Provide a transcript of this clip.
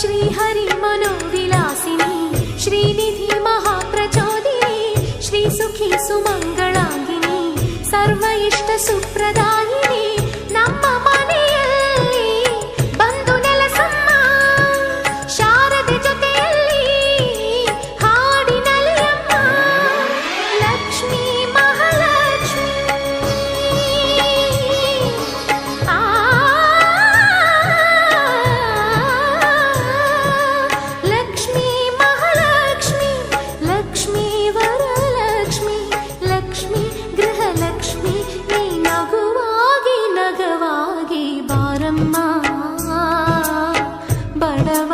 श्रीहरि मनोविलासिनी श्रीनिधि महाप्रचोदिनी श्रीसुखी सुमंगलांगिनी सर्व इष्ट सुप्रदायिनी ನಮ್ಮ ಮನೆಯಲ್ಲಿ ಬಂದು ನೆಲೆಸಮ್ಮ ಶಾರದೆ ಜೊತೆಯಲ್ಲಿ ಹಾಡಿನಲ್ಲಿ ಅಮ್ಮ ಲಕ್ಷ್ಮೀ ಮಹಾಲಕ್ಷ್ಮಿ ಲಕ್ಷ್ಮೀ ಮಹಾಲಕ್ಷ್ಮಿ ಲಕ್ಷ್ಮೀ ವರಲಕ್ಷ್ಮಿ ಲಕ್ಷ್ಮೀ ಗೃಹಲಕ್ಷ್ಮಿ ನೀ ನಗುವಾಗಿ ನಗವಾಗಿ ಬಾರಮ್ಮ ಬಡವ